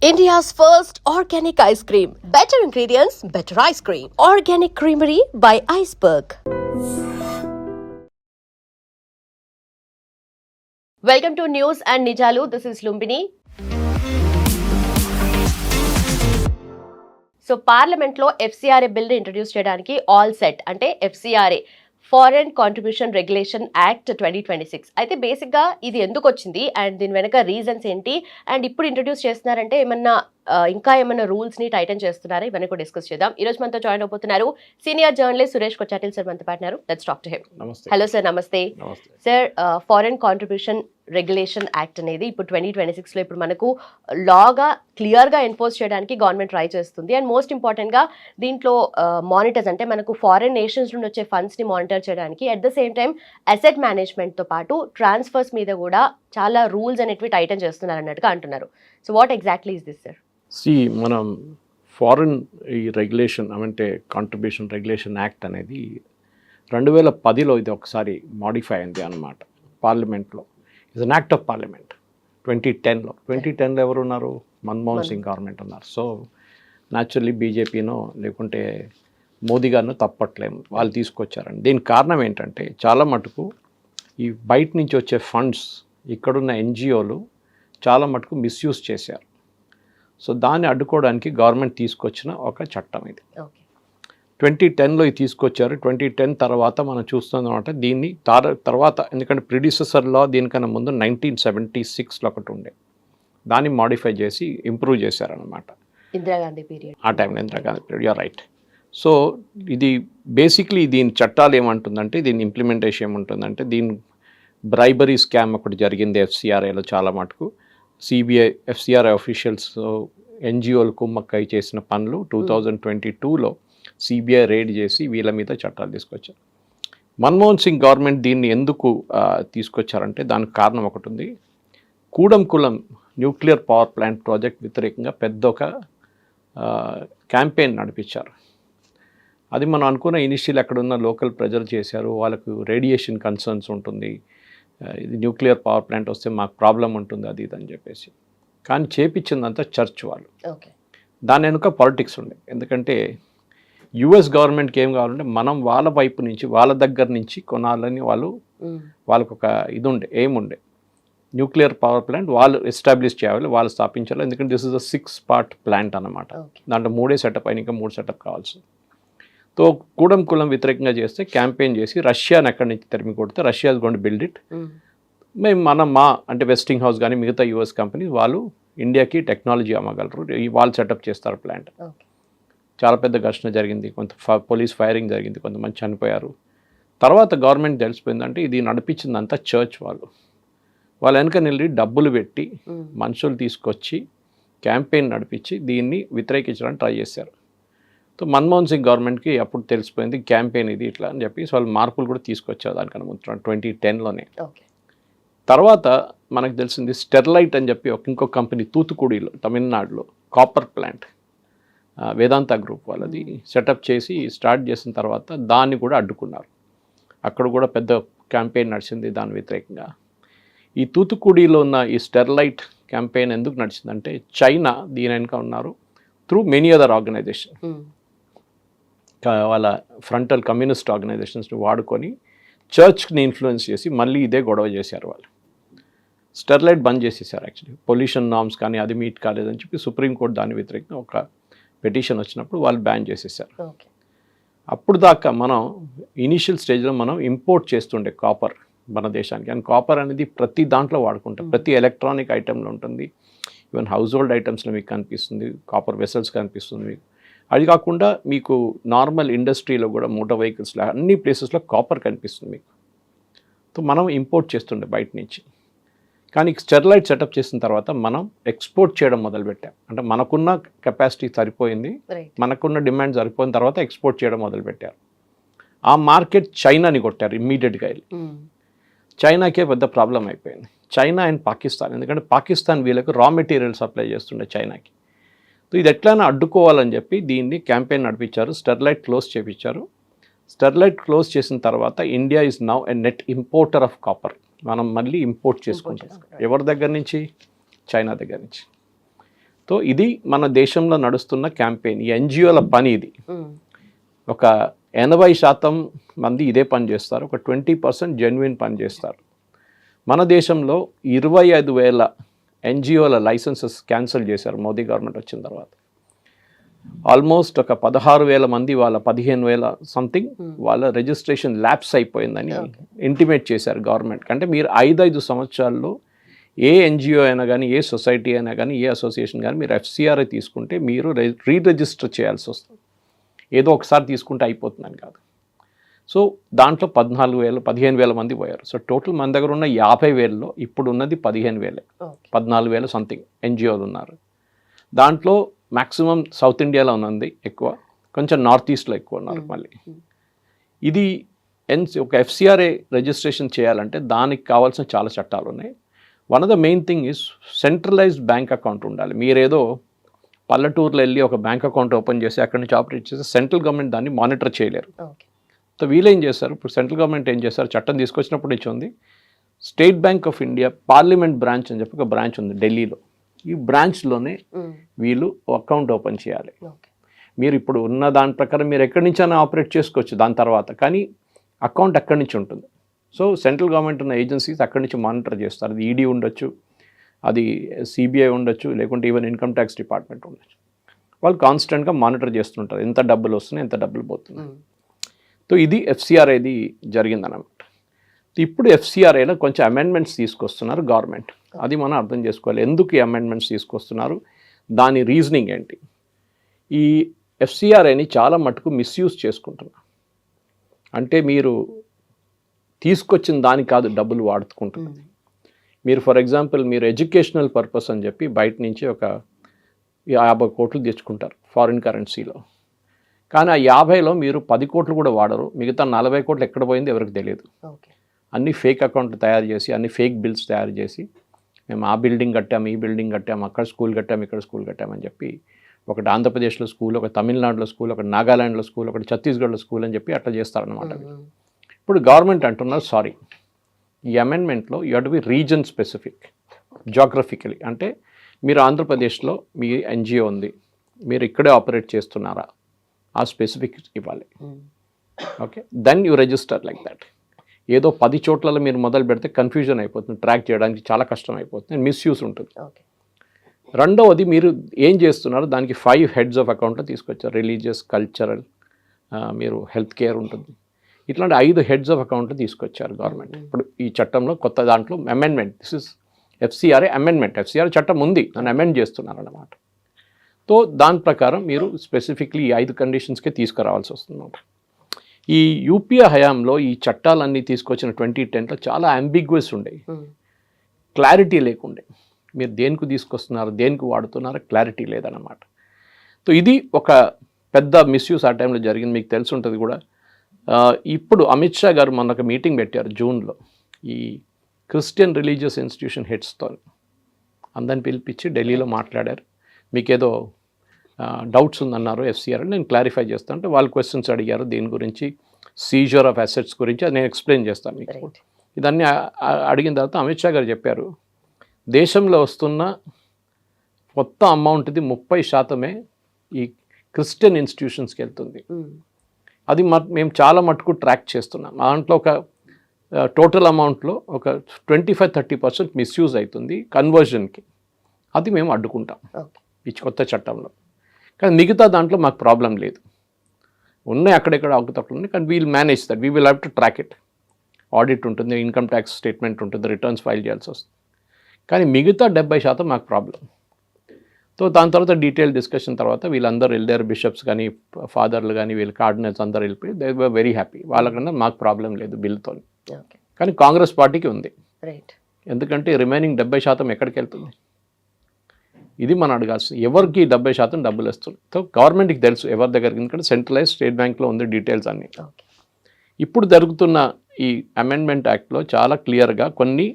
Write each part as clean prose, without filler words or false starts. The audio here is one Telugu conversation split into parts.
India's first organic ice cream. Better ingredients, better ice cream. Organic Creamery by Iceberg. Welcome to News and Nijalu. This is Lumbini. So పార్లమెంట్లో ఎఫ్సిఆర్ఏ బిల్ ఇంట్రడ్యూస్ చేయడానికి ఆల్ సెట్, అంటే FCRA foreign contribution regulation act 2026. అయితే బేసిక్గా ఇది ఎందుకు వచ్చింది అండ్ దీని వెనక రీజన్స్ ఏంటి అండ్ ఇప్పుడు ఇంట్రడ్యూస్ చేస్తున్నారంటే ఏమన్నా ఇంకా ఏమైనా రూల్స్ని టైటన్ చేస్తున్నారా, ఇవన్నీ కూడా డిస్కస్ చేద్దాం. ఈ రోజు మనతో జాయిన్ అవబోతున్నారు senior journalist Suresh Kochattil sir మనతో పాటున్నారు. Let's talk to him. Hello sir, నమస్తే sir. Foreign contribution regulation act అనేది ఇప్పుడు 2026లో ఇప్పుడు మనకు లాగా క్లియర్గా ఎన్ఫోర్స్ చేయడానికి గవర్నమెంట్ ట్రై చేస్తుంది. అండ్ మోస్ట్ ఇంపార్టెంట్గా దీంట్లో మానిటర్స్, అంటే మనకు ఫారెన్ నేషన్స్ నుండి వచ్చే ఫండ్స్ని మానిటర్ చేయడానికి at the same time asset మేనేజ్మెంట్తో పాటు ట్రాన్స్ఫర్స్ మీద కూడా చాలా రూల్స్ అనేటివి టైటన్ చేస్తున్నారు అన్నట్టుగా అంటున్నారు. So what exactly is this sir? మనం ఫారెన్ ఈ రెగ్యులేషన్ అంటే కాంట్రిబ్యూషన్ రెగ్యులేషన్ యాక్ట్ అనేది 2010లో ఇది ఒకసారి మాడిఫై అయింది అన్నమాట పార్లమెంట్లో. It's an act of parliament. 2010లో ఎవరు ఉన్నారు? మన్మోహన్ సింగ్ గవర్నమెంట్ ఉన్నారు. సో న్యాచురల్లీ బీజేపీనో లేకుంటే మోదీ గారినో తప్పట్లేము, వాళ్ళు తీసుకొచ్చారండి. దీనికి కారణం ఏంటంటే చాలా మటుకు ఈ బయట నుంచి వచ్చే ఫండ్స్ ఇక్కడున్న ఎన్జిఓలు చాలా మటుకు మిస్యూజ్ చేశారు. సో దాన్ని అడ్డుకోవడానికి గవర్నమెంట్ తీసుకొచ్చిన ఒక చట్టం ఇది. 2010లో ఇది తీసుకొచ్చారు. 2010 తర్వాత మనం చూస్తున్నామంటే దీన్ని తర్వాత, ఎందుకంటే ప్రిడిసెసర్ లా దీనికన్నా ముందు 1976లో ఒకటి ఉండే, దాన్ని మాడిఫై చేసి ఇంప్రూవ్ చేశారనమాట. ఇందిరాగాంధీ పీరియడ్, ఆ టైంలో Indira Gandhi period. You are right. So ఇది బేసిక్లీ దీని చట్టాలు ఏమంటుందంటే, దీని ఇంప్లిమెంటేషన్ ఏముంటుందంటే, దీని బ్రైబరీ స్కామ్ ఒకటి జరిగింది ఎఫ్సిఆర్ఏలో చాలా మటుకు. సిబిఐ ఎఫ్సిఆర్ఐ ఆఫీషియల్స్ ఎన్జిఓలు కుమ్మక్కై చేసిన పనులు 2022లో సిబిఐ రేడ్ చేసి వీళ్ళ మీద చట్టాలు తీసుకొచ్చారు. మన్మోహన్ సింగ్ గవర్నమెంట్ దీన్ని ఎందుకు తీసుకొచ్చారంటే దానికి కారణం ఒకటి ఉంది. Kudankulam nuclear power plant project వ్యతిరేకంగా పెద్ద ఒక క్యాంపెయిన్ నడిపించారు. అది మనం అనుకున్న ఇనిషియల్ అక్కడున్న లోకల్ ప్రజలు చేశారు. వాళ్ళకు రేడియేషన్ కన్సర్న్స్ ఉంటుంది, ఇది న్యూక్లియర్ పవర్ ప్లాంట్ వస్తే మాకు ప్రాబ్లం ఉంటుంది, అది ఇది అని చెప్పేసి. కానీ చేపించిందంతా చర్చ్ వాళ్ళు. దాని వెనుక పాలిటిక్స్ ఉండే. ఎందుకంటే యుఎస్ గవర్నమెంట్కి ఏం కావాలంటే మనం వాళ్ళ వైపు నుంచి, వాళ్ళ దగ్గర నుంచి కొనాలని వాళ్ళకు ఒక ఇది ఉండే, ఏముండే. న్యూక్లియర్ పవర్ ప్లాంట్ వాళ్ళు ఎస్టాబ్లిష్ చేయాలి, వాళ్ళు స్థాపించాలి. ఎందుకంటే this is a 6-part plant అన్నమాట. దాంట్లో 3 సెటప్ అయినా ఇంకా 3 సెటప్ కావాల్సి. తో కూడంకులం వ్యతిరేకంగా చేస్తే క్యాంపెయిన్ చేసి రష్యాని ఎక్కడి నుంచి తరిమి కొడితే Russia is going to build it. మేము అంటే వెస్టింగ్ హౌస్ కానీ మిగతా యుఎస్ కంపెనీస్ వాళ్ళు ఇండియాకి టెక్నాలజీ అమ్మగలరు, వాళ్ళు సెటప్ చేస్తారు ప్లాంట్. చాలా పెద్ద ఘర్షణ జరిగింది, కొంత పోలీస్ ఫైరింగ్ జరిగింది, కొంతమంది చనిపోయారు. తర్వాత గవర్నమెంట్ తెలిసిపోయిందంటే ఇది నడిపించిందంతా చర్చ్ వాళ్ళు. వాళ్ళ వెనక నిలిచి డబ్బులు పెట్టి మనుషులు తీసుకొచ్చి క్యాంపెయిన్ నడిపించి దీన్ని వ్యతిరేకించడానికి ట్రై చేశారు. సో మన్మోహన్ సింగ్ గవర్నమెంట్కి అప్పుడు తెలిసిపోయింది క్యాంపెయిన్ ఇది ఇట్లా అని చెప్పి వాళ్ళు మార్పులు కూడా తీసుకొచ్చారు దానికన్నా ముందు 2010లోనే. తర్వాత మనకు తెలిసింది స్టెర్లైట్ అని చెప్పి ఇంకో కంపెనీ తూతుకుడిలో తమిళనాడులో కాపర్ ప్లాంట్ వేదాంత గ్రూప్ వాళ్ళది సెటప్ చేసి స్టార్ట్ చేసిన తర్వాత దాన్ని కూడా అడ్డుకున్నారు. అక్కడ కూడా పెద్ద క్యాంపెయిన్ నడిచింది దాని వ్యతిరేకంగా. ఈ తూతుకుడిలో ఉన్న ఈ స్టెర్లైట్ క్యాంపెయిన్ ఎందుకు నడిచిందంటే చైనా దీని వెనుక ఉన్నారు త్రూ మెనీ అదర్ ఆర్గనైజేషన్. వాళ్ళ ఫ్రంటల్ కమ్యూనిస్ట్ ఆర్గనైజేషన్స్ని వాడుకొని చర్చ్ని ఇన్ఫ్లుయెన్స్ చేసి మళ్ళీ ఇదే గొడవ చేశారు వాళ్ళు. స్టెర్లైట్ బంద్ చేసేసారు. యాక్చువల్లీ పొల్యూషన్ నార్మ్స్ కానీ అది మీట్ కాలేదని చెప్పి సుప్రీంకోర్టు దాని వ్యతిరేకంగా ఒక పిటిషన్ వచ్చినప్పుడు వాళ్ళు బ్యాన్ చేసేసారు. అప్పుడు దాకా మనం ఇనీషియల్ స్టేజ్లో మనం ఇంపోర్ట్ చేస్తుండే కాపర్ మన దేశానికి. అండ్ కాపర్ అనేది ప్రతి దాంట్లో వాడుకుంటాం, ప్రతి ఎలక్ట్రానిక్ ఐటెంలో ఉంటుంది, ఈవెన్ హౌస్ హోల్డ్ ఐటమ్స్లో మీకు కనిపిస్తుంది, కాపర్ వెసల్స్ కనిపిస్తుంది మీకు. అది కాకుండా మీకు నార్మల్ ఇండస్ట్రీలో కూడా మోటార్ వెహికల్స్లో అన్ని ప్లేసెస్లో కాపర్ కనిపిస్తుంది మీకు. సో మనం ఇంపోర్ట్ చేస్తుండే బయట నుంచి. కానీ స్టెర్లైట్ సెటప్ చేసిన తర్వాత మనం ఎక్స్పోర్ట్ చేయడం మొదలుపెట్టాం. అంటే మనకున్న కెపాసిటీ సరిపోయింది, మనకున్న డిమాండ్ సరిపోయిన తర్వాత ఎక్స్పోర్ట్ చేయడం మొదలుపెట్టారు. ఆ మార్కెట్ చైనాని కొట్టారు ఇమ్మీడియట్గా వెళ్ళి. చైనాకే పెద్ద ప్రాబ్లం అయిపోయింది, చైనా అండ్ పాకిస్తాన్. ఎందుకంటే పాకిస్తాన్ వీళ్ళకు రా మెటీరియల్ సప్లై చేస్తుండే చైనాకి. సో ఇది ఎట్లయినా అడ్డుకోవాలని చెప్పి దీన్ని క్యాంపెయిన్ నడిపించారు, స్టెర్లైట్ క్లోజ్ చేయించారు. స్టెర్లైట్ క్లోజ్ చేసిన తర్వాత India is now a net importer of copper. మనం మళ్ళీ ఇంపోర్ట్ చేసుకుంటాం. ఎవరి దగ్గర నుంచి? చైనా దగ్గర నుంచి. సో ఇది మన దేశంలో నడుస్తున్న క్యాంపెయిన్, ఈ ఎన్జిఓల పని ఇది. ఒక 80% మంది ఇదే పని చేస్తారు, ఒక 20% జెన్యున్ పని చేస్తారు. మన దేశంలో 25,000 ఎన్జిఓల లైసెన్సెస్ క్యాన్సిల్ చేశారు మోదీ గవర్నమెంట్ వచ్చిన తర్వాత. ఆల్మోస్ట్ ఒక 16,000 మంది వాళ్ళ 15,000 సంథింగ్ వాళ్ళ రిజిస్ట్రేషన్ ల్యాప్స్ అయిపోయిందని ఇంటిమేట్ చేశారు గవర్నమెంట్. అంటే మీరు 5 సంవత్సరాల్లో ఏ ఎన్జిఓ అయినా కానీ, ఏ సొసైటీ అయినా కానీ, ఏ అసోసియేషన్ కానీ మీరు ఎఫ్సిఆర్ఐ తీసుకుంటే మీరు రిజిస్టర్ చేయాల్సి వస్తుంది. ఏదో ఒకసారి తీసుకుంటే అయిపోతుందని కాదు. సో దాంట్లో 14,000 15,000 మంది పోయారు. సో టోటల్ మన దగ్గర ఉన్న 50,000లో ఇప్పుడు ఉన్నది 15,000, 14,000 సంథింగ్ ఎన్జిఓలు ఉన్నారు. దాంట్లో మ్యాక్సిమం సౌత్ ఇండియాలో ఉన్నది ఎక్కువ, కొంచెం నార్త్ ఈస్ట్లో ఎక్కువ ఉన్నారు. మళ్ళీ ఇది ఒక ఎఫ్సిఆర్ఏ రిజిస్ట్రేషన్ చేయాలంటే దానికి కావాల్సిన చాలా చట్టాలు ఉన్నాయి. One of the main thing is centralised bank account ఉండాలి. మీరేదో పల్లెటూరులో వెళ్ళి ఒక బ్యాంక్ అకౌంట్ ఓపెన్ చేసి అక్కడి నుంచి ఆపరేట్ చేస్తే సెంట్రల్ గవర్నమెంట్ దాన్ని మానిటర్ చేయలేరు. సో వీళ్ళు ఏం చేస్తారు, ఇప్పుడు సెంట్రల్ గవర్నమెంట్ ఏం చేస్తారు, చట్టం తీసుకొచ్చినప్పుడు నుంచి ఉంది. State bank of India parliament branch అని చెప్పి ఒక బ్రాంచ్ ఉంది ఢిల్లీలో. ఈ బ్రాంచ్లోనే వీళ్ళు అకౌంట్ ఓపెన్ చేయాలి. మీరు ఇప్పుడు ఉన్న దాని ప్రకారం మీరు ఎక్కడి నుంచైనా ఆపరేట్ చేసుకోవచ్చు దాని తర్వాత, కానీ అకౌంట్ అక్కడి నుంచి ఉంటుంది. సో సెంట్రల్ గవర్నమెంట్ ఉన్న ఏజెన్సీస్ అక్కడి నుంచి మానిటర్ చేస్తారు. అది ఈడీ ఉండొచ్చు, అది సిబిఐ ఉండొచ్చు, లేకుంటే ఈవెన్ ఇన్కమ్ ట్యాక్స్ డిపార్ట్మెంట్ ఉండొచ్చు. వాళ్ళు కాన్స్టెంట్గా మానిటర్ చేస్తుంటారు ఎంత డబ్బులు వస్తున్నాయి, ఎంత డబ్బులు పోతున్నాయి. సో ఇది ఎఫ్సిఆర్ఐది జరిగిందన్నమాట. ఇప్పుడు ఎఫ్సిఆర్ఐలో కొంచెం అమెండ్మెంట్స్ తీసుకొస్తున్నారు గవర్నమెంట్. అది మనం అర్థం చేసుకోవాలి, ఎందుకు ఈ అమెండ్మెంట్స్ తీసుకొస్తున్నారు, దాని రీజనింగ్ ఏంటి. ఈ ఎఫ్సిఆర్ఐని చాలా మటుకు మిస్యూజ్ చేసుకుంటున్నారు. అంటే మీరు తీసుకొచ్చిన దాని కాదు డబ్బులు వాడుకుంటున్నారు. మీరు ఫర్ ఎగ్జాంపుల్ మీరు ఎడ్యుకేషనల్ పర్పస్ అని చెప్పి బయట నుంచి ఒక 50 కోట్లు తెచ్చుకుంటారు ఫారిన్ కరెన్సీలో, కానీ ఆ 50లో మీరు 10 కోట్లు కూడా వాడరు. మిగతా 40 కోట్లు ఎక్కడ పోయింది ఎవరికి తెలియదు. అన్ని ఫేక్ అకౌంట్లు తయారు చేసి, అన్ని ఫేక్ బిల్స్ తయారు చేసి, మేము ఆ బిల్డింగ్ కట్టాము, ఈ బిల్డింగ్ కట్టాము, అక్కడ స్కూల్ కట్టాము, ఇక్కడ స్కూల్ కట్టామని చెప్పి, ఒకటి ఆంధ్రప్రదేశ్లో స్కూల్, ఒక తమిళనాడులో స్కూల్, ఒకటి నాగాలాండ్లో స్కూల్, ఒకటి ఛత్తీస్గఢ్లో స్కూల్ అని చెప్పి అట్లా చేస్తారనమాట. ఇప్పుడు గవర్నమెంట్ అంటున్నారు సారీ, ఈ అమెండ్మెంట్లో you have to be region specific, geographically. అంటే మీరు ఆంధ్రప్రదేశ్లో మీ ఎన్జిఓ ఉంది, మీరు ఇక్కడే ఆపరేట్ చేస్తున్నారా, ఆ స్పెసిఫిక్ ఇవ్వాలి. Okay, then you register like that. ఏదో 10 చోట్లలో మీరు మొదలు పెడితే కన్ఫ్యూజన్ అయిపోతుంది, ట్రాక్ చేయడానికి చాలా కష్టం అయిపోతుంది, మిస్యూజ్ ఉంటుంది. రెండవది మీరు ఏం చేస్తున్నారో దానికి 5 హెడ్స్ ఆఫ్ అకౌంట్లో తీసుకొచ్చారు. రిలీజియస్, కల్చరల్, మీరు హెల్త్ కేర్ ఉంటుంది, ఇట్లాంటి 5 హెడ్స్ ఆఫ్ అకౌంట్లో తీసుకొచ్చారు గవర్నమెంట్. ఇప్పుడు ఈ చట్టంలో కొత్త దాంట్లో amendment, this is FCRA amendment. FCR చట్టం ఉంది, దాన్ని అమెండ్ చేస్తున్నారు అన్నమాట. సో దాని ప్రకారం మీరు స్పెసిఫిక్లీ ఈ 5 కండిషన్స్కే తీసుకురావాల్సి వస్తుందన్నమాట. ఈ యూపీఏ హయాంలో ఈ చట్టాలన్నీ తీసుకొచ్చిన 2010లో చాలా అంబిగ్వస్ ఉండేవి, క్లారిటీ లేకుండే. మీరు దేనికి తీసుకొస్తున్నారు, దేనికి వాడుతున్నారో క్లారిటీ లేదన్నమాట. సో ఇది ఒక పెద్ద మిస్యూస్ ఆ టైంలో జరిగింది, మీకు తెలిసి ఉంటుంది కూడా. ఇప్పుడు అమిత్ షా గారు మొన్న ఒక మీటింగ్ పెట్టారు జూన్లో, ఈ క్రిస్టియన్ రిలీజియస్ ఇన్స్టిట్యూషన్ హెడ్స్తో అందరిని పిలిపించి ఢిల్లీలో మాట్లాడారు. మీకేదో డౌట్స్ ఉందన్నారు ఎఫ్సిఆర్, నేను క్లారిఫై చేస్తాను అంటే వాళ్ళు క్వశ్చన్స్ అడిగారు దీని గురించి, సీజర్ ఆఫ్ అసెట్స్ గురించి, అది నేను ఎక్స్ప్లెయిన్ చేస్తాను మీకు. ఇదన్నీ అడిగిన తర్వాత అమిత్ షా గారు చెప్పారు, దేశంలో వస్తున్న మొత్తం అమౌంట్ది 30% ఈ క్రిస్టియన్ ఇన్స్టిట్యూషన్స్కి వెళ్తుంది. అది మేము చాలా మటుకు ట్రాక్ చేస్తున్నాం. దాంట్లో ఒక టోటల్ అమౌంట్లో ఒక 25-30% మిస్యూజ్ అవుతుంది కన్వర్జన్కి. అది మేము అడ్డుకుంటాం ఈ కొత్త చట్టంలో. కానీ మిగతా దాంట్లో మాకు ప్రాబ్లం లేదు, ఉన్నాయి అక్కడెక్కడ అవకతవకలు ఉన్నాయి, కానీ we'll manage that, we will have to track it. Audit ఉంటుంది, ఇన్కమ్ ట్యాక్స్ స్టేట్మెంట్ ఉంటుంది, రిటర్న్స్ ఫైల్ చేయాల్సి వస్తుంది. కానీ మిగతా 70% మాకు ప్రాబ్లం. సో దాని తర్వాత డీటెయిల్ డిస్కషన్ తర్వాత వీళ్ళందరూ వెళ్ళారు, బిషప్స్ కానీ ఫాదర్లు కానీ వీళ్ళు కార్డినల్స్ అందరూ వెళ్ళిపోయి దే వర్ వెరీ హ్యాపీ. వాళ్ళకన్నా మాకు ప్రాబ్లం లేదు బిల్తో. కానీ కాంగ్రెస్ పార్టీకి ఉంది, ఎందుకంటే రిమైనింగ్ 70% ఎక్కడికి వెళ్తుంది, ఇది మనం అడగాల్సింది. ఎవరికి 70% డబ్బులు వస్తుంది. సో గవర్నమెంట్కి తెలుసు ఎవరి దగ్గరికి, ఎందుకంటే సెంట్రలైజ్ స్టేట్ బ్యాంక్లో ఉంది డీటెయిల్స్ అన్నీ. ఇప్పుడు జరుగుతున్న ఈ అమెండ్మెంట్ యాక్ట్లో చాలా క్లియర్గా కొన్ని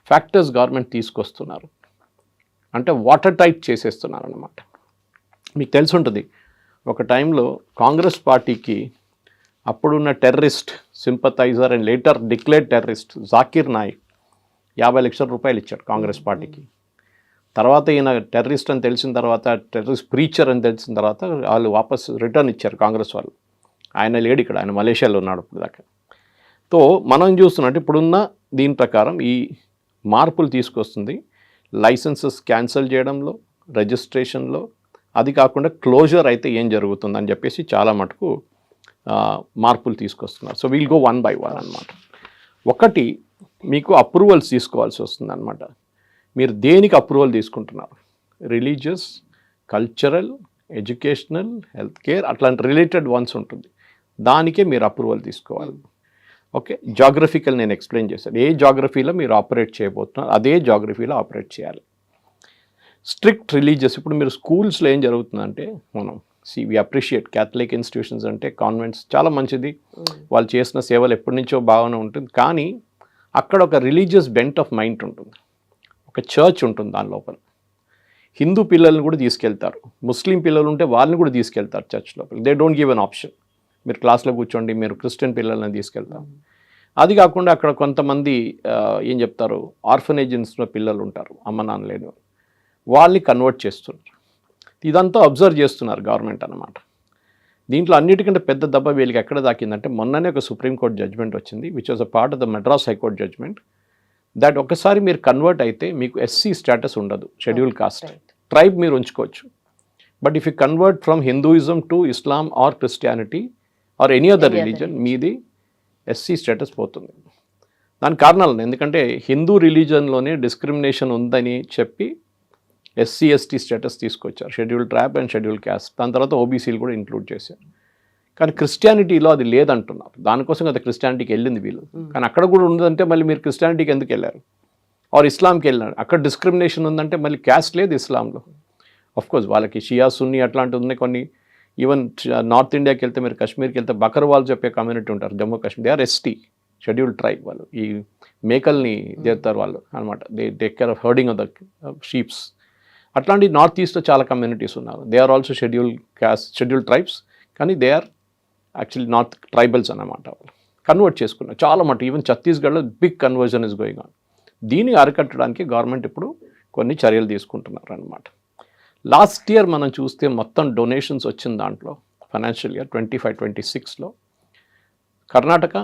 ఫ్యాక్టర్స్ గవర్నమెంట్ తీసుకొస్తున్నారు, అంటే వాటర్ టైట్ చేసేస్తున్నారు అన్నమాట. మీకు తెలిసి ఉంటుంది ఒక టైంలో కాంగ్రెస్ పార్టీకి అప్పుడున్న terrorist sympathizer and later declared terrorist Zakir Naik 50 లక్షల రూపాయలు ఇచ్చాడు కాంగ్రెస్ పార్టీకి. తర్వాత ఈయన టెర్రరిస్ట్ అని తెలిసిన తర్వాత, టెర్రరిస్ట్ ప్రీచర్ అని తెలిసిన తర్వాత వాళ్ళు వాపస్ రిటర్న్ ఇచ్చారు కాంగ్రెస్ వాళ్ళు. ఆయన లేడు ఇక్కడ, ఆయన మలేషియాలో ఉన్నాడు ఇప్పుడు దాకా. సో మనం చూస్తున్నట్టు ఇప్పుడున్న దీని ప్రకారం ఈ మార్పులు తీసుకొస్తుంది లైసెన్సెస్ క్యాన్సిల్ చేయడంలో, రిజిస్ట్రేషన్లో, అది కాకుండా క్లోజర్ అయితే ఏం జరుగుతుందని చెప్పేసి చాలా మటుకు మార్పులు తీసుకొస్తున్నారు. So we'll go one by one అనమాట. ఒకటి, మీకు అప్రూవల్స్ తీసుకోవాల్సి వస్తుంది అనమాట. మీరు దేనికి అప్రూవల్ తీసుకుంటున్నారు? Religious, cultural, educational, health care, అట్లాంటి రిలేటెడ్ వన్స్ ఉంటుంది, దానికే మీరు అప్రూవల్ తీసుకోవాలి. ఓకే, జాగ్రఫికల్ నేను ఎక్స్ప్లెయిన్ చేశాను. ఏ జాగ్రఫీలో మీరు ఆపరేట్ చేయబోతున్నారు అదే జాగ్రఫీలో ఆపరేట్ చేయాలి. స్ట్రిక్ట్ రిలీజియస్, ఇప్పుడు మీరు స్కూల్స్లో ఏం జరుగుతుందంటే, మనం వి అప్రిషియేట్ క్యాథలిక్ ఇన్స్టిట్యూషన్స్ అంటే కాన్వెంట్స్ చాలా మంచిది, వాళ్ళు చేసిన సేవలు ఎప్పటి నుంచో బాగానే ఉంటుంది. కానీ అక్కడ ఒక రిలీజియస్ బెంట్ ఆఫ్ మైండ్ ఉంటుంది, ఒక చర్చ్ ఉంటుంది దాని లోపల. హిందూ పిల్లల్ని కూడా తీసుకెళ్తారు, ముస్లిం పిల్లలు ఉంటే వాళ్ళని కూడా తీసుకెళ్తారు చర్చ్ లోపల. They don't give an option, మీరు క్లాస్లో కూర్చోండి, మీరు క్రిస్టియన్ పిల్లల్ని తీసుకెళ్తాం. అది కాకుండా అక్కడ కొంతమంది ఏం చెప్తారు, ఆర్ఫనేజెన్స్లో పిల్లలు ఉంటారు, అమ్మ నాన్న లేని వాళ్ళని కన్వర్ట్ చేస్తున్నారు. ఇదంతా అబ్జర్వ్ చేస్తున్నారు గవర్నమెంట్ అన్నమాట. దీంట్లో అన్నిటికంటే పెద్ద దెబ్బ వీళ్ళకి ఎక్కడ దాకిందంటే, మొన్ననే ఒక సుప్రీంకోర్టు జడ్జ్మెంట్ వచ్చింది, which was a part of the Madras high court judgment, that ఒకసారి మీరు కన్వర్ట్ అయితే మీకు ఎస్సీ స్టేటస్ ఉండదు, షెడ్యూల్ కాస్ట్, ట్రైబ్ మీరు ఉంచుకోవచ్చు. But if you convert from Hinduism to Islam or Christianity or any other religion, మీది ఎస్సీ స్టేటస్ పోతుంది. దానికి కారణాలు ఉన్నాయి. ఎందుకంటే హిందూ రిలీజన్లోనే డిస్క్రిమినేషన్ ఉందని చెప్పి ఎస్సీ ఎస్టీ స్టేటస్ తీసుకొచ్చారు, schedule tribe and schedule caste. దాని తర్వాత ఓబీసీలు కూడా ఇంక్లూడ్ చేశారు. కానీ క్రిస్టియానిటీలో అది లేదంటున్నారు, దానికోసం కదా క్రిస్టియానిటీకి వెళ్ళింది వీళ్ళు. కానీ అక్కడ కూడా ఉందంటే మళ్ళీ మీరు క్రిస్టియానిటీకి ఎందుకు వెళ్ళారు, ఆర్ ఇస్లాంకి వెళ్ళారు? అక్కడ డిస్క్రిమినేషన్ ఉందంటే మళ్ళీ క్యాస్ట్ లేదు ఇస్లాంలో. కోర్స్ వాళ్ళకి షియా సున్నీ అట్లాంటివి ఉన్నాయి కొన్ని. ఈవెన్ నార్త్ ఇండియాకి వెళ్తే, మీరు కాశ్మీర్కి వెళ్తే బకర్వాల్ చెప్పే కమ్యూనిటీ ఉంటారు Jammu Kashmir, they are ST schedule tribe. వాళ్ళు ఈ మేకల్ని చేస్తారు వాళ్ళు అనమాట, they take care of herding of the sheeps. అట్లాంటి నార్త్ ఈస్ట్లో చాలా కమ్యూనిటీస్ ఉన్నారు, they are also schedule caste, schedule tribes, కానీ they are actually north tribals అన్నమాట. వాళ్ళు కన్వర్ట్ చేసుకున్నారు చాలా మటు. ఈవెన్ ఛత్తీస్గఢ్లో big conversion is going on. దీన్ని అరికట్టడానికి గవర్నమెంట్ ఇప్పుడు కొన్ని చర్యలు తీసుకుంటున్నారు అన్నమాట. లాస్ట్ ఇయర్ మనం చూస్తే మొత్తం డొనేషన్స్ వచ్చిన దాంట్లో ఫైనాన్షియల్ ఇయర్ 25-26లో కర్ణాటక,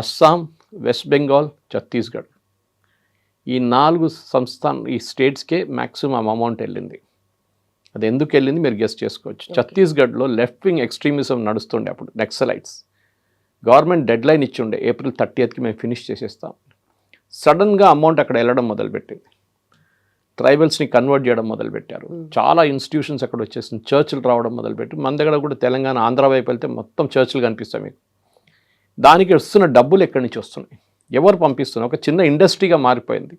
అస్సాం, వెస్ట్ బెంగాల్, ఛత్తీస్గఢ్, ఈ 4 ఈ స్టేట్స్కే మ్యాక్సిమం అమౌంట్ వెళ్ళింది. అది ఎందుకు వెళ్ళింది మీరు గెస్ట్ చేసుకోవచ్చు. ఛత్తీస్గఢ్లో లెఫ్ట్ వింగ్ ఎక్స్ట్రీమిజం నడుస్తుండే అప్పుడు, నక్సలైట్స్. గవర్నమెంట్ డెడ్ లైన్ ఇచ్చిండే, April 30కి మేము ఫినిష్ చేసేస్తాం. సడన్గా అమౌంట్ అక్కడ వెళ్ళడం మొదలుపెట్టింది, ట్రైబల్స్ని కన్వర్ట్ చేయడం మొదలుపెట్టారు. చాలా ఇన్స్టిట్యూషన్స్ అక్కడ వచ్చేసింది, చర్చిలు రావడం మొదలుపెట్టి. మన దగ్గర కూడా తెలంగాణ, ఆంధ్ర వైపు వెళ్తే మొత్తం చర్చిలు కనిపిస్తాయి మీకు. దానికి వస్తున్న డబ్బులు ఎక్కడి నుంచి వస్తున్నాయి, ఎవరు పంపిస్తున్నారు? ఒక చిన్న ఇండస్ట్రీగా మారిపోయింది.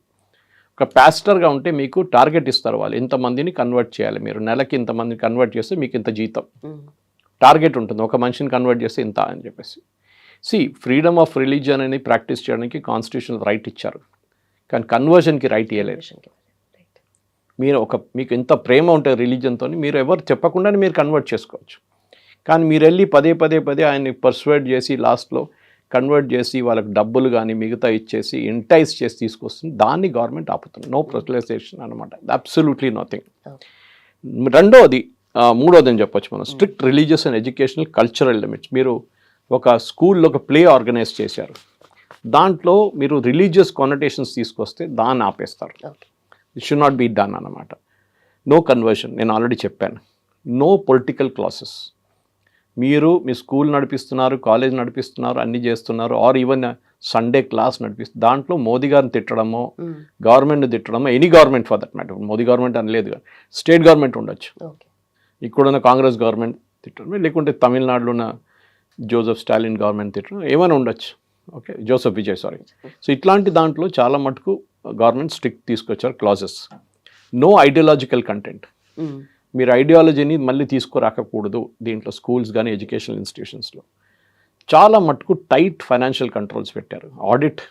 ఒక పాస్టర్గా ఉంటే మీకు టార్గెట్ ఇస్తారు, వాళ్ళు ఇంతమందిని కన్వర్ట్ చేయాలి, మీరు నెలకి ఇంతమందిని కన్వర్ట్ చేస్తే మీకు ఇంత జీతం టార్గెట్ ఉంటుంది, ఒక మనిషిని కన్వర్ట్ చేస్తే ఇంత అని చెప్పేసి. ఫ్రీడమ్ ఆఫ్ రిలీజియన్ అని ప్రాక్టీస్ చేయడానికి కాన్స్టిట్యూషనల్ రైట్ ఇచ్చారు, కానీ కన్వర్షన్కి రైట్ ఇవ్వలేదు. మీరు మీకు ఎంత ప్రేమ ఉంటుంది రిలీజియన్తో, మీరు ఎవరు చెప్పకుండానే మీరు కన్వర్ట్ చేసుకోవచ్చు. కానీ మీరు వెళ్ళి పదే ఆయన్ని పర్సువేడ్ చేసి లాస్ట్లో కన్వర్ట్ చేసి వాళ్ళకి డబ్బులు కానీ మిగతా ఇచ్చేసి ఎంటైజ్ చేసి తీసుకొస్తుంది, దాన్ని గవర్నమెంట్ ఆపుతుంది. నో ప్రొటలైజేషన్ అనమాట, అబ్సల్యూట్లీ నథింగ్. మూడోది అని చెప్పొచ్చు మనం, strict religious and educational cultural limits. మీరు ఒక స్కూల్లో ఒక ప్లే ఆర్గనైజ్ చేశారు, దాంట్లో మీరు రిలీజియస్ కానటేషన్స్ తీసుకొస్తే దాన్ని ఆపేస్తారు. It should not be done అన్నమాట. నో కన్వర్షన్, నేను ఆల్రెడీ చెప్పాను. No political classes. మీరు మీ స్కూల్ నడిపిస్తున్నారు, కాలేజ్ నడిపిస్తున్నారు, అన్నీ చేస్తున్నారు, ఆర్ ఈవెన్ సండే క్లాస్ నడిపిస్తున్నారు, దాంట్లో మోదీ గారిని తిట్టడమో, గవర్నమెంట్ని తిట్టడమో, any government for that matter, Modi government అని లేదు, స్టేట్ గవర్నమెంట్ ఉండొచ్చు, ఇక్కడున్న కాంగ్రెస్ గవర్నమెంట్ తిట్టడం, లేకుంటే తమిళనాడులో ఉన్న జోసెఫ్ స్టాలిన్ గవర్నమెంట్ తిట్టడం, ఏమైనా ఉండొచ్చు. Okay, Joseph Vijay, sorry. So ఇట్లాంటి దాంట్లో చాలా మటుకు గవర్నమెంట్ స్ట్రిక్ట్ తీసుకొచ్చారు క్లాజెస్. No ideological content. మీరు ఐడియాలజీని మళ్ళీ తీసుకురాకూడదు దీంట్లో, స్కూల్స్ కానీ ఎడ్యుకేషనల్ ఇన్స్టిట్యూషన్స్లో. చాలా మటుకు టైట్ ఫైనాన్షియల్ కంట్రోల్స్ పెట్టారు, audit,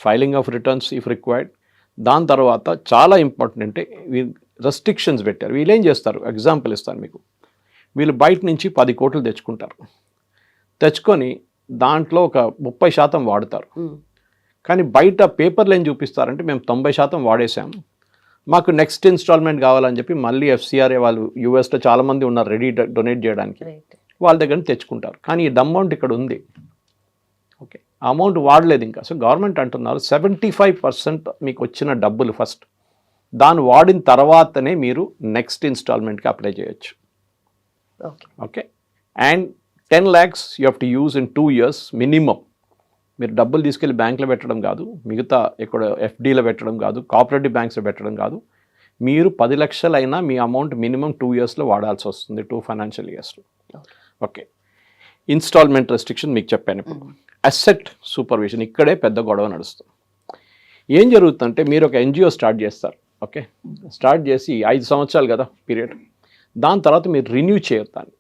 filing of returns if required. దాని తర్వాత చాలా ఇంపార్టెంట్ అంటే రెస్ట్రిక్షన్స్ పెట్టారు. వీళ్ళు ఏం చేస్తారు, ఎగ్జాంపుల్ ఇస్తాను మీకు. వీళ్ళు బయట నుంచి 10 కోట్లు తెచ్చుకుంటారు, తెచ్చుకొని దాంట్లో ఒక 30% వాడతారు. కానీ బయట పేపర్లు ఏం చూపిస్తారంటే మేము 90% వాడేసాము, మాకు నెక్స్ట్ ఇన్స్టాల్మెంట్ కావాలని చెప్పి మళ్ళీ ఎఫ్సిఆర్ఏ వాళ్ళు యూఎస్లో చాలామంది ఉన్నారు రెడీ డొనేట్ చేయడానికి, వాళ్ళ దగ్గర తెచ్చుకుంటారు. కానీ ఈ అమౌంట్ ఇక్కడ ఉంది, ఓకే, ఆ అమౌంట్ వాడలేదు ఇంకా. సో గవర్నమెంట్ అంటున్నారు 75% మీకు వచ్చిన డబ్బులు ఫస్ట్, దాన్ని వాడిన తర్వాతనే మీరు నెక్స్ట్ ఇన్స్టాల్మెంట్కి అప్లై చేయొచ్చు. Okay, and 10 lakhs you have to use in 2 years minimum. మీరు డబ్బులు తీసుకెళ్ళి బ్యాంకులో పెట్టడం కాదు, మిగతా ఇక్కడ ఎఫ్డీలో పెట్టడం కాదు, కోఆపరేటివ్ బ్యాంక్స్లో పెట్టడం కాదు. మీరు 10 లక్షలైనా మీ అమౌంట్ మినిమం 2 yearsలో వాడాల్సి వస్తుంది, 2 financial yearsలో. ఓకే, ఇన్స్టాల్మెంట్ రెస్ట్రిక్షన్ మీకు చెప్పాను. ఇప్పుడు అసెట్ సూపర్విజన్, ఇక్కడే పెద్ద గొడవ నడుస్తుంది. ఏం జరుగుతుందంటే మీరు ఒక ఎన్జిఓ స్టార్ట్ చేస్తారు, ఓకే, స్టార్ట్ చేసి 5 సంవత్సరాలు కదా పీరియడ్, దాని తర్వాత మీరు రిన్యూ చేయరు దాన్ని,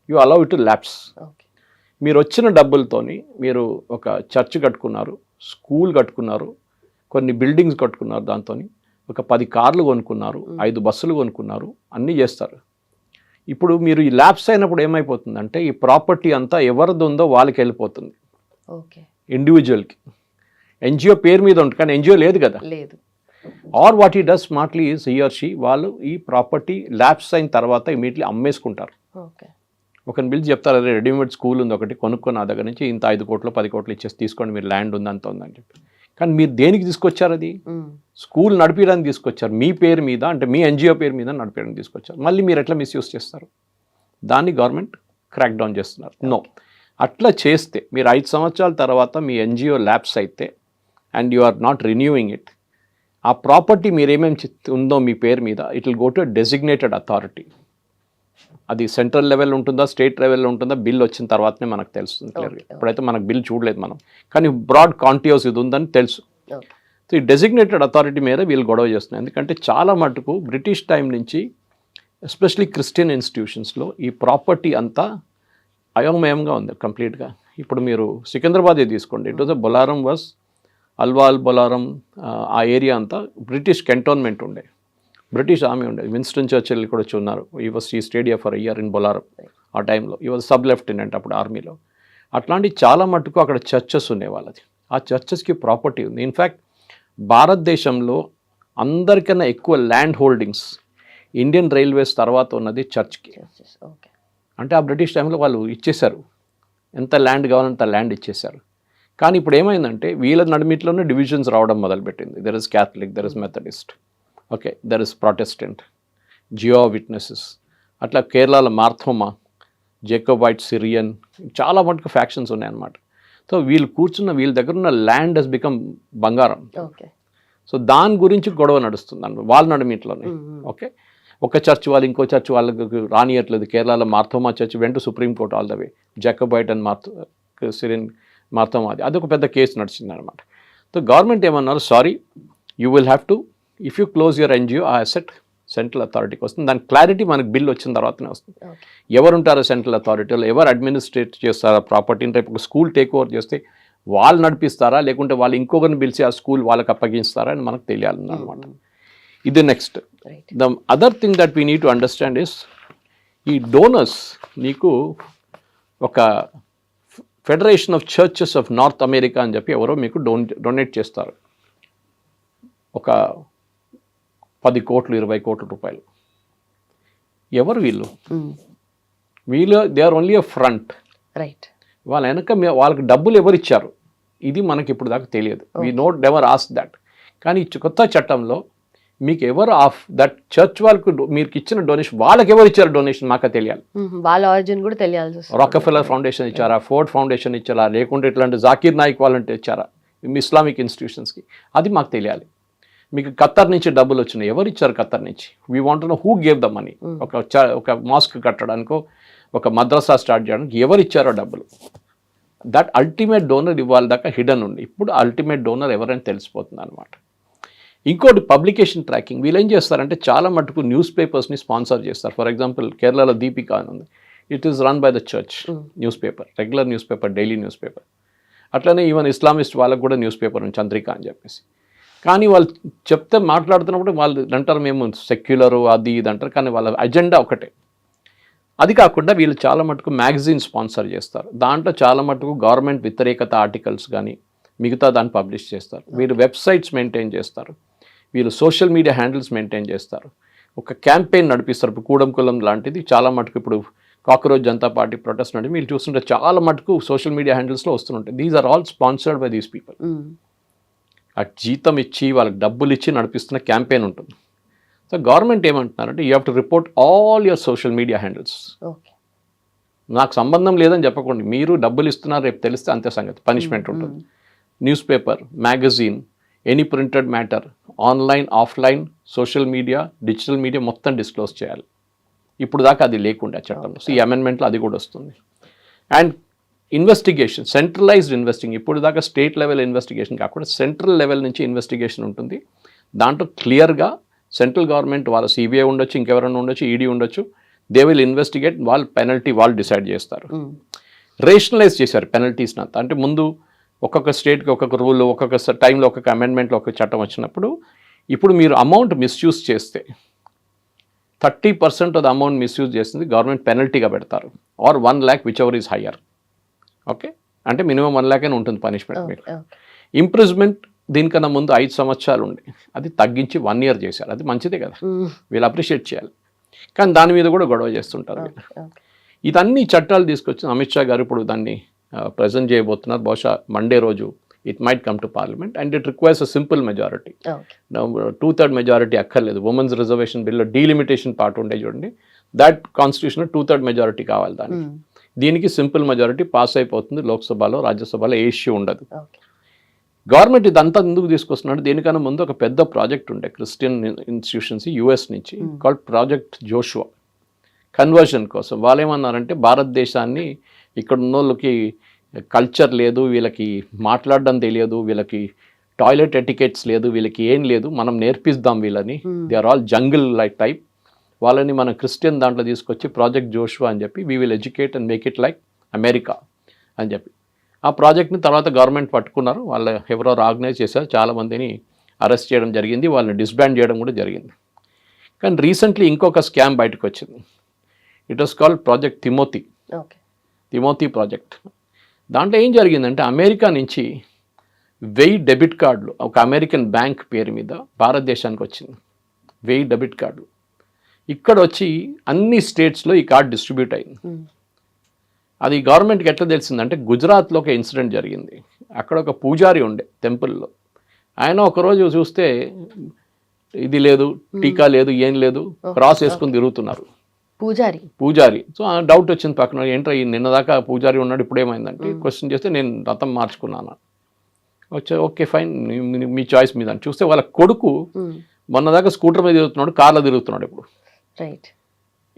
you allow it to lapse. మీరు వచ్చిన డబ్బులతోని మీరు ఒక చర్చ్ కట్టుకున్నారు, స్కూల్ కట్టుకున్నారు, కొన్ని బిల్డింగ్స్ కట్టుకున్నారు, దాంతో ఒక 10 కార్లు కొనుక్కున్నారు, 5 బస్సులు కొనుక్కున్నారు, అన్నీ చేస్తారు. ఇప్పుడు మీరు ఈ ల్యాప్స్ అయినప్పుడు ఏమైపోతుందంటే ఈ ప్రాపర్టీ అంతా ఎవరిది ఉందో వాళ్ళకి వెళ్ళిపోతుంది, ఇండివిజువల్కి. ఎన్జిఓ పేరు మీద ఉంటుంది కానీ ఎన్జిఓ లేదు కదా. ఆర్ వాట్ ఈ does smartly is he or she, వాళ్ళు ఈ ప్రాపర్టీ ల్యాప్స్ అయిన తర్వాత ఇమీడియట్లీ అమ్మేసుకుంటారు. ఒకరిని పిలిచి చెప్తారు, అదే రెడీమేడ్ స్కూల్ ఉంది ఒకటి కొనుక్కొని నా దగ్గర నుంచి ఇంత 5 కోట్లు 10 కోట్లు ఇచ్చేసి తీసుకోండి, మీరు ల్యాండ్ ఉంది అంత ఉందని చెప్పి. కానీ మీరు దేనికి తీసుకొచ్చారు? అది స్కూల్ నడిపించడానికి తీసుకొచ్చారు, మీ పేరు మీద, అంటే మీ ఎన్జిఓ పేరు మీద నడిపించడానికి తీసుకొచ్చారు. మళ్ళీ మీరు ఎట్లా మిస్యూజ్ చేస్తారు? దాన్ని గవర్నమెంట్ క్రాక్ డౌన్ చేస్తున్నారు. నో, అట్లా చేస్తే మీరు 5 సంవత్సరాల తర్వాత మీ ఎన్జిఓ ల్యాప్స్ అయితే and you are not renewing it, ఆ ప్రాపర్టీ మీరేమేమి ఉందో మీ పేరు మీద it will go to designated authority. అది సెంట్రల్ లెవెల్ ఉంటుందా, స్టేట్ లెవెల్లో ఉంటుందా, బిల్ వచ్చిన తర్వాతనే మనకు తెలుస్తుంది క్లియర్గా. ఇప్పుడైతే మనకు బిల్ చూడలేదు మనం, కానీ బ్రాడ్ కాంటియోస్ ఇది ఉందని తెలుసు. సో ఈ డెసిగ్నేటెడ్ అథారిటీ మీద వీళ్ళు గొడవ చేస్తున్నారు. ఎందుకంటే చాలా మటుకు బ్రిటిష్ టైం నుంచి ఎస్పెషలీ క్రిస్టియన్ ఇన్స్టిట్యూషన్స్లో ఈ ప్రాపర్టీ అంతా అయోమయంగా ఉంది కంప్లీట్గా. ఇప్పుడు మీరు సికింద్రాబాదే తీసుకోండి, it was Bolarum was Alwal Bolarum, ఆ ఏరియా అంతా బ్రిటిష్ కంటోన్మెంట్ ఉండే, బ్రిటిష్ ఆర్మీ ఉండేది. విన్స్టన్ చర్చిల్ కూడా వచ్చి ఉన్నారు, ఈ స్టేడియా ఫర్ ఇయర్ ఇన్ బొలారం. ఆ టైంలో ఈ వాజ్ సబ్ లెఫ్టినెంట్ అప్పుడు ఆర్మీలో. అట్లాంటి చాలా మటుకు అక్కడ చర్చెస్ ఉన్నాయి వాళ్ళది, ఆ చర్చెస్కి ప్రాపర్టీ ఉంది. ఇన్ఫ్యాక్ట్ భారతదేశంలో అందరికన్నా ఎక్కువ ల్యాండ్ హోల్డింగ్స్ ఇండియన్ రైల్వేస్ తర్వాత ఉన్నది చర్చ్కి. అంటే ఆ బ్రిటిష్ టైంలో వాళ్ళు ఇచ్చేశారు, ఎంత ల్యాండ్ కావాలంటే ల్యాండ్ ఇచ్చేశారు. కానీ ఇప్పుడు ఏమైందంటే వీళ్ళ నడిమిట్లోనే డివిజన్స్ రావడం మొదలుపెట్టింది. There is Catholic, there is Methodist, okay, there is Protestant, Jehovah's witnesses, అట్లా కేరళలో మార్థోమా, జేకోబైట్, సిరియన్, చాలా మటుకు ఫ్యాక్షన్స్ ఉన్నాయన్నమాట. సో వీళ్ళు కూర్చున్న వీళ్ళ దగ్గర ఉన్న ల్యాండ్ హెస్ బికమ్ బంగారం. సో దాని గురించి గొడవ నడుస్తుంది అన్నమాట వాళ్ళ నడిమిట్లోనే. ఓకే, ఒక చర్చ్ వాళ్ళు ఇంకో చర్చ్ వాళ్ళకి రానియట్లేదు. కేరళలో మార్థోమా చర్చ్ వెంట supreme court all the way, jacobite and syrian Marthoma, అది ఒక పెద్ద కేసు నడిచింది అనమాట. సో గవర్నమెంట్ ఏమన్నారు, sorry, you will have to, if you close your NGO, ఆ అసెట్ సెంట్రల్ అథారిటీకి వస్తుంది. దాని క్లారిటీ మనకు బిల్ వచ్చిన తర్వాతనే వస్తుంది. ఎవరు ఉంటారో సెంట్రల్ అథారిటీలో, ఎవరు అడ్మినిస్ట్రేట్ చేస్తారా ప్రాపర్టీని, రేపు ఒక స్కూల్ టేక్ ఓవర్ చేస్తే వాళ్ళు నడిపిస్తారా, లేకుంటే వాళ్ళు ఇంకొకరిని పిలిచి ఆ స్కూల్ వాళ్ళకి అప్పగిస్తారా అని మనకు తెలియాలన్నమాట. ఇది next. The other thing that we need to understand is, ఈ డోనర్స్ నీకు ఒక federation of churches of north America అని చెప్పి ఎవరో మీకు డొనేట్ చేస్తారు, ఒక 10 కోట్లు 20 కోట్ల రూపాయలు. ఎవరు వీళ్ళు? They are only a front. Right, వాళ్ళ వెనక వాళ్ళకి డబ్బులు ఎవరు ఇచ్చారు ఇది మనకి ఇప్పుడు దాకా తెలియదు. We note ever ask that. కానీ కొత్త చట్టంలో మీకు ఎవరు ఆఫ్ దట్ చర్చ్ వాళ్ళకు మీకు ఇచ్చిన డొనేషన్, వాళ్ళకి ఎవరు ఇచ్చారు డొనేషన్ మాకు తెలియాలి, వాళ్ళ ఆరిజిన్ కూడా తెలియాలి. రాకెఫెల్లర్ ఫౌండేషన్ ఇచ్చారా, ఫోర్డ్ ఫౌండేషన్ ఇచ్చారా, లేకుంటే ఇట్లాంటి జాకీర్ నాయక్ వాళ్ళంటే ఇచ్చారా ఇస్లామిక్ ఇన్స్టిట్యూషన్స్కి, అది మాకు తెలియాలి. మీకు ఖత్తర్ నుంచి డబ్బులు వచ్చినాయి, ఎవరు ఇచ్చారు ఖత్తర్ నుంచి? We want to know who gave the money. ఒక మాస్క్ కట్టడానికో ఒక మద్రసా స్టార్ట్ చేయడానికి ఎవరు ఇచ్చారో డబ్బులు, దట్ అల్టిమేట్ డోనర్ ఇవాళ దాకా హిడెన్ ఉంది. ఇప్పుడు అల్టిమేట్ డోనర్ ఎవరైనా తెలిసిపోతుంది అనమాట. ఇంకోటి పబ్లికేషన్ ట్రాకింగ్. వీళ్ళు ఏం చేస్తారంటే చాలా మటుకు న్యూస్ పేపర్స్ని స్పాన్సర్ చేస్తారు. ఫర్ ఎగ్జాంపుల్ కేరళలో దీపిక అని ఉంది, it is run by the church news paper, regular news paper, daily news paper. అట్లనే ఈవెన్ ఇస్లామిస్ట్ వాళ్ళకు కూడా న్యూస్ పేపర్ ఉంది, చంద్రిక అని చెప్పేసి. కానీ వాళ్ళు చెప్తే మాట్లాడుతున్నప్పుడు వాళ్ళు అంటారు మేము సెక్యులరు అది ఇది అంటారు, కానీ వాళ్ళ అజెండా ఒకటే. అది కాకుండా వీళ్ళు చాలా మటుకు మ్యాగజైన్ స్పాన్సర్ చేస్తారు, దాంట్లో చాలా మటుకు గవర్నమెంట్ వ్యతిరేకత ఆర్టికల్స్ కానీ మిగతా దాన్ని పబ్లిష్ చేస్తారు. వీళ్ళు వెబ్సైట్స్ మెయింటైన్ చేస్తారు, వీళ్ళు సోషల్ మీడియా హ్యాండిల్స్ మెయింటైన్ చేస్తారు, ఒక క్యాంపెయిన్ నడిపిస్తారు. ఇప్పుడు కూడంకులం లాంటిది చాలా మటుకు ఇప్పుడు కాక్రోచ్ జనతా పార్టీ ప్రొటెస్ట్ అంటే మీరు చూస్తుంటే చాలా మటుకు సోషల్ మీడియా హ్యాండిల్స్లో వస్తుంటాయి. These are all sponsored by these people. ఆ జీతం ఇచ్చి వాళ్ళకి డబ్బులు ఇచ్చి నడిపిస్తున్న క్యాంపెయిన్ ఉంటుంది. సో గవర్నమెంట్ ఏమంటున్నారంటే you have to report all your social media handles. నాకు సంబంధం లేదని చెప్పకండి, మీరు డబ్బులు ఇస్తున్నారు, రేపు తెలిస్తే అంతే సంగతి, పనిష్మెంట్ ఉంటుంది. News paper, magazine, any printed matter, online, offline, social media, digital media మొత్తం డిస్క్లోజ్ చేయాలి. ఇప్పుడు దాకా అది లేకుండా చట్టంలో. సో ఈ అమెండ్మెంట్లో అది కూడా వస్తుంది. అండ్ ఇన్వెస్టిగేషన్, సెంట్రలైజ్డ్ ఇన్వెస్టిగేషన్, ఇప్పుడు దాకా స్టేట్ లెవెల్ ఇన్వెస్టిగేషన్ కాకుండా సెంట్రల్ లెవెల్ నుంచి ఇన్వెస్టిగేషన్ ఉంటుంది. దాంట్లో క్లియర్గా సెంట్రల్ గవర్నమెంట్ వాళ్ళ సిబిఐ ఉండొచ్చు, ఇంకెవరైనా ఉండొచ్చు, ఈడీ ఉండొచ్చు, దే విల్ ఇన్వెస్టిగేట్, వాళ్ళు పెనల్టీ వాళ్ళు డిసైడ్ చేస్తారు. రేషనలైజ్ చేశారు పెనల్టీస్ అంతా. అంటే ముందు ఒక్కొక్క స్టేట్కి ఒక్కొక్క రూల్, ఒక్కొక్క టైంలో ఒక్కొక్క అమెండ్మెంట్లో ఒక్కొక్క చట్టం వచ్చినప్పుడు, ఇప్పుడు మీరు అమౌంట్ మిస్యూజ్ చేస్తే 30% ఆఫ్ ద అమౌంట్ మిస్యూజ్ చేస్తుంది గవర్నమెంట్ పెనల్టీగా పెడతారు, or 1 lakh whichever is higher. Okay, అంటే మినిమం 1 lakh అని ఉంటుంది పనిష్మెంట్ మీకు. ఇంప్రిజ్మెంట్ దీనికన్నా ముందు 5 సంవత్సరాలు ఉండే, అది తగ్గించి 1 year చేశారు. అది మంచిదే కదా, వీళ్ళు అప్రిషియేట్ చేయాలి. కానీ దాని మీద కూడా గొడవ చేస్తుంటారు వీళ్ళు. ఇదన్నీ చట్టాలు తీసుకొచ్చి అమిత్ షా గారు ఇప్పుడు దాన్ని ప్రజెంట్ చేయబోతున్నారు. బహుశా మండే రోజు it might come to parliament and it requires a simple majority. 2/3 majority అక్కర్లేదు. ఉమెన్స్ రిజర్వేషన్ బిల్లో డీలిమిటేషన్ పార్ట్ ఉండే చూడండి, దాట్ కాన్స్టిట్యూషన్ 2/3 మెజారిటీ కావాలి దానికి. దీనికి సింపుల్ మెజారిటీ పాస్ అయిపోతుంది లోక్సభలో, రాజ్యసభలో ఏ ఇష్యూ ఉండదు. గవర్నమెంట్ ఇదంతా ఎందుకు తీసుకొస్తున్నాడు, దేనికన్నా ముందు ఒక పెద్ద ప్రాజెక్ట్ ఉండే క్రిస్టియన్ ఇన్స్టిట్యూషన్స్ యుఎస్ నుంచి, కాల్డ్ ప్రాజెక్ట్ జోషువా, కన్వర్షన్ కోసం. వాళ్ళు ఏమన్నారంటే భారతదేశాన్ని ఇక్కడ ఉన్న వాళ్ళకి కల్చర్ లేదు, వీళ్ళకి మాట్లాడడం తెలియదు, వీళ్ళకి టాయిలెట్ ఎటికెట్స్ లేదు, వీళ్ళకి ఏం లేదు, మనం నేర్పిస్తాం వీళ్ళని, they are all jungle like type, వాళ్ళని మన క్రిస్టియన్ దాంట్లో తీసుకొచ్చి ప్రాజెక్ట్ జోషువా అని చెప్పి we will educate and make it like America అని చెప్పి ఆ ప్రాజెక్ట్ని తర్వాత గవర్నమెంట్ పట్టుకున్నారు. వాళ్ళు ఎవరెవరు ఆర్గనైజ్ చేశారు, చాలామందిని అరెస్ట్ చేయడం జరిగింది, వాళ్ళని డిస్బ్యాండ్ చేయడం కూడా జరిగింది. కానీ రీసెంట్లీ ఇంకొక స్కామ్ బయటకు వచ్చింది. It was called project Timothy project. దాంట్లో ఏం జరిగిందంటే అమెరికా నుంచి 1000 డెబిట్ కార్డులు ఒక అమెరికన్ బ్యాంక్ పేరు మీద భారతదేశానికి వచ్చింది. 1000 డెబిట్ కార్డులు ఇక్కడ వచ్చి అన్ని స్టేట్స్లో ఈ కార్డు డిస్ట్రిబ్యూట్ అయింది. అది గవర్నమెంట్కి ఎట్లా తెలిసిందంటే గుజరాత్లో ఒక ఇన్సిడెంట్ జరిగింది. అక్కడ ఒక పూజారి ఉండే టెంపుల్లో, ఆయన ఒకరోజు చూస్తే ఇది లేదు, టీకా లేదు, ఏం లేదు, క్రాస్ వేసుకుని తిరుగుతున్నారు పూజారి. సో ఆ డౌట్ వచ్చింది పక్కన, ఏంట్రా నిన్నదాకా పూజారి ఉన్నాడు ఇప్పుడు ఏమైందంటే క్వశ్చన్ చేస్తే నేను రథం మార్చుకున్నాను. వచ్చా ఓకే ఫైన్, మీ చాయిస్ మీద అని చూస్తే వాళ్ళ కొడుకు మొన్నదాకా స్కూటర్ మీద తిరుగుతున్నాడు, కార్లో తిరుగుతున్నాడు. ఇప్పుడు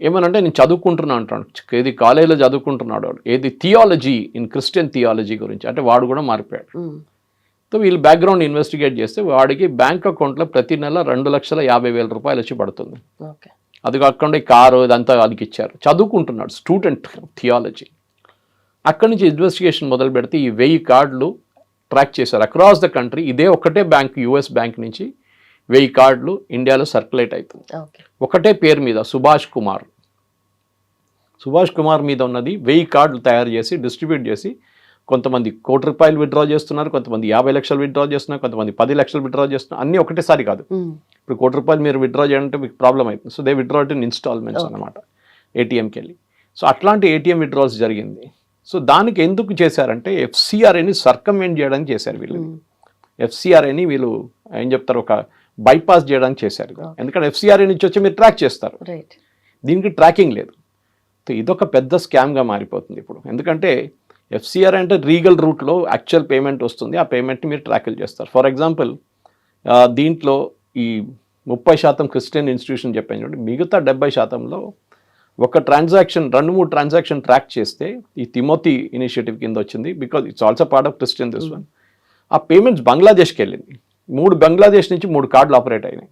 ఏమనంటే నేను చదువుకుంటున్నా అంటాడు, ఏది కాలేజీలో చదువుకుంటున్నాడు, ఏది థియాలజీ, ఇన్ క్రిస్టియన్ థియాలజీ గురించి, అంటే వాడు కూడా మారిపోయాడు. సో వీళ్ళు బ్యాక్గ్రౌండ్ ఇన్వెస్టిగేట్ చేస్తే వాడికి బ్యాంక్ అకౌంట్లో ప్రతి నెల 2,50,000 రూపాయలు వచ్చి పడుతుంది. అది కాకుండా ఈ కారు ఇదంతా వాళ్ళకి ఇచ్చారు. చదువుకుంటున్నాడు, స్టూడెంట్ థియాలజీ. అక్కడి నుంచి ఇన్వెస్టిగేషన్ మొదలు పెడితే ఈ 1000 కార్డులు ట్రాక్ చేశారు అక్రాస్ ద కంట్రీ. ఇదే ఒకటే బ్యాంక్, యుఎస్ బ్యాంక్ నుంచి 1000 కార్డులు ఇండియాలో సర్క్యులేట్ అవుతుంది. ఒకటే పేరు మీద సుభాష్ కుమార్ మీద ఉన్నది 1000 కార్డులు తయారు చేసి డిస్ట్రిబ్యూట్ చేసి, కొంతమంది ₹1,00,00,000 విత్డ్రా చేస్తున్నారు, కొంతమంది 50 లక్షలు విత్డ్రా చేస్తున్నారు, కొంతమంది 10 లక్షలు విత్డ్రా చేస్తున్నారు. అన్నీ ఒకటేసారి కాదు. ఇప్పుడు ₹1,00,00,000 మీరు విత్డ్రా చేయాలంటే మీకు ప్రాబ్లం అవుతుంది. So they withdraw in instalments అనమాట, ఏటీఎంకి వెళ్ళి. సో అట్లాంటి ఏటీఎం విత్డ్రాల్స్ జరిగింది. సో దానికి ఎందుకు చేశారంటే ఎఫ్సిఆర్ఏని సర్కమెంట్ చేయడానికి చేశారు వీళ్ళు. ఎఫ్సిఆర్ఏని వీళ్ళు ఏం చెప్తారు, ఒక బైపాస్ చేయడానికి చేశారు. ఎందుకంటే ఎఫ్సిఆర్ఏ నుంచి వచ్చి మీరు ట్రాక్ చేస్తారు, దీనికి ట్రాకింగ్ లేదు. సో ఇదొక పెద్ద స్కామ్గా మారిపోతుంది ఇప్పుడు. ఎందుకంటే ఎఫ్సిఆర్ అంటే లీగల్ రూట్లో యాక్చువల్ పేమెంట్ వస్తుంది, ఆ పేమెంట్ని మీరు ట్రాకిల్ చేస్తారు. ఫర్ ఎగ్జాంపుల్ దీంట్లో ఈ 30% క్రిస్టియన్ ఇన్స్టిట్యూషన్ చెప్పాను చూడండి, మిగతా 70%లో ఒక ట్రాన్సాక్షన్ 2-3 ట్రాన్సాక్షన్ ట్రాక్ చేస్తే ఈ తిమోతి ఇనిషియేటివ్ కింద వచ్చింది. Because it's also part of Christian this one. ఆ పేమెంట్స్ బంగ్లాదేశ్కి వెళ్ళింది. 3 బంగ్లాదేశ్ నుంచి 3 కార్డులు ఆపరేట్ అయినాయి.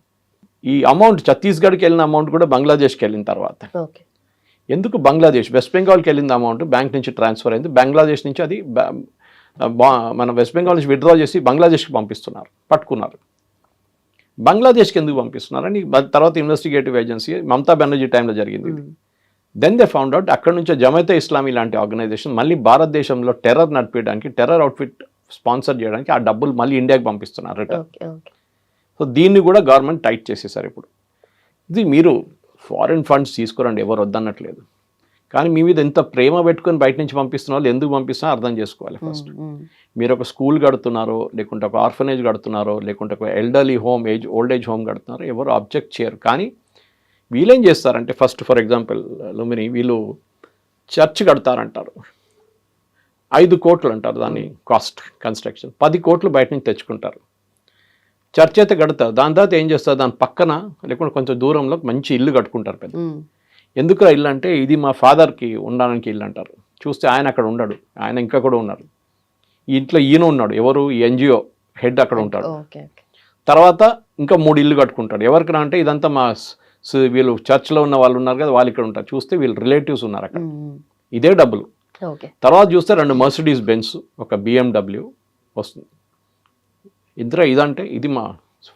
ఈ అమౌంట్ ఛత్తీస్గఢ్కి వెళ్ళిన అమౌంట్ కూడా బంగ్లాదేశ్కి వెళ్ళిన తర్వాత, ఎందుకు బంగ్లాదేశ్, వెస్ట్ బెంగాల్కి వెళ్ళిన అమౌంట్ బ్యాంక్ నుంచి ట్రాన్స్ఫర్ అయింది, బంగ్లాదేశ్ నుంచి అది మన వెస్ట్ బెంగాల్ నుంచి విత్డ్రా చేసి బంగ్లాదేశ్కి పంపిస్తున్నారు, పట్టుకున్నారు. బంగ్లాదేశ్కి ఎందుకు పంపిస్తున్నారని తర్వాత ఇన్వెస్టిగేటివ్ ఏజెన్సీ మమతా బెనర్జీ టైంలో జరిగింది. దెన్ దే ఫౌండ్ అవుట్ అక్కడ నుంచి జమైతే ఇస్లామీ లాంటి ఆర్గనైజేషన్ మళ్ళీ భారతదేశంలో టెర్రర్ నడిపించడానికి, టెర్రర్ అవుట్ఫిట్ స్పాన్సర్ చేయడానికి ఆ డబ్బులు మళ్ళీ ఇండియాకి పంపిస్తున్నారు రిటర్న్. సో దీన్ని కూడా గవర్నమెంట్ టైట్ చేసేసారు ఇప్పుడు. ఇది మీరు ఫారిన్ ఫండ్స్ తీసుకురండి, ఎవరు వద్దన్నట్లేదు, కానీ మీ మీద ఎంత ప్రేమ పెట్టుకొని బయట నుంచి పంపిస్తున్న వాళ్ళు ఎందుకు పంపిస్తున్నారో అర్థం చేసుకోవాలి ఫస్ట్. మీరు ఒక స్కూల్ కడుతున్నారో, లేకుంటే ఒక ఆర్ఫనేజ్ కడుతున్నారో, లేకుంటే ఒక elderly home, old age home కడుతున్నారో ఎవరు అబ్జెక్ట్ చేయరు. కానీ వీళ్ళేం చేస్తారంటే ఫస్ట్ ఫర్ ఎగ్జాంపుల్ లుమిని వీళ్ళు చర్చ్ కడతారంటారు, 5 కోట్లు అంటారు దాని కాస్ట్ కన్స్ట్రక్షన్, 10 కోట్లు బయట నుంచి తెచ్చుకుంటారు. చర్చ్ అయితే కడతారు, దాని తర్వాత ఏం చేస్తారు, దాని పక్కన లేకుంటే కొంచెం దూరంలో మంచి ఇల్లు కట్టుకుంటారు పెద్ద. ఎందుకు ఇల్లు అంటే ఇది మా ఫాదర్కి ఉండడానికి ఇల్లు అంటారు. చూస్తే ఆయన అక్కడ ఉండడు, ఆయన ఇంకా కూడా ఉన్నారు. ఈ ఇంట్లో ఈయన ఉన్నాడు, ఎవరు ఎన్జిఓ హెడ్ అక్కడ ఉంటాడు. తర్వాత ఇంకా 3 ఇల్లు కట్టుకుంటాడు. ఎవరికి అంటే ఇదంతా మా వీళ్ళు చర్చ్లో ఉన్న వాళ్ళు ఉన్నారు కదా, వాళ్ళు ఇక్కడ ఉంటారు. చూస్తే వీళ్ళు రిలేటివ్స్ ఉన్నారు అక్కడ, ఇదే డబ్బులు. తర్వాత చూస్తే 2 మర్సిడీస్ బెన్స్, ఒక BMW వస్తుంది. ఇదంటే ఇది మా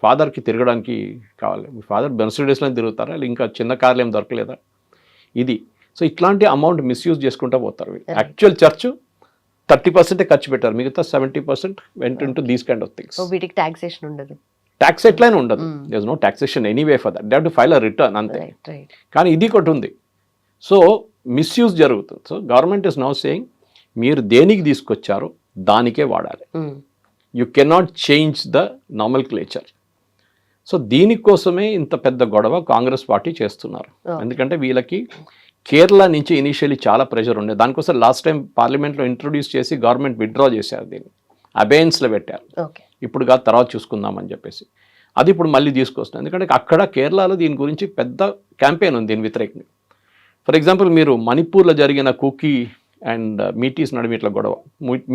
ఫాదర్కి తిరగడానికి కావాలి. మీ ఫాదర్ మెర్సిడీస్లో తిరుగుతారా, ఇంకా చిన్న కార్లు ఏం దొరకలేదా ఇది. సో ఇట్లాంటి అమౌంట్ మిస్యూజ్ చేసుకుంటూ పోతారు. యాక్చువల్ చర్చ్ 30% ఖర్చు పెట్టారు, మిగతా 70% వెంట into these kind of things. వీటికి టాక్సేషన్ ఉండదు, ట్యాక్స్ ఎట్లయినా ఉండదు. There no taxation anyway for that, they have to file a return అంతే. కానీ ఇది ఒకటి ఉంది. సో మిస్యూజ్ జరుగుతుంది. So government is now saying మీరు దేనికి తీసుకొచ్చారో దానికే వాడాలి. You cannot change the nomenclature. So దీనికోసమే ఇంత పెద్ద గొడవ కాంగ్రెస్ పార్టీ చేస్తున్నారు. ఎందుకంటే వీళ్ళకి కేరళ నుంచి ఇనిషియలీ చాలా ప్రెషర్ ఉండేది. దానికోసం లాస్ట్ టైం పార్లమెంట్లో ఇంట్రొడ్యూస్ చేసి గవర్నమెంట్ విత్డ్రా చేశారు, దీన్ని అబేయన్స్లో పెట్టారు. ఇప్పుడు కాదు తర్వాత చూసుకుందామని చెప్పేసి అది ఇప్పుడు మళ్ళీ తీసుకొస్తుంది. ఎందుకంటే అక్కడ కేరళలో దీని గురించి పెద్ద క్యాంపెయిన్ ఉంది దీని వ్యతిరేకంగా. ఫర్ ఎగ్జాంపుల్ మీరు మణిపూర్లో జరిగిన కుకీ అండ్ మీటీస్ నడుమ ఇట్లా గొడవ.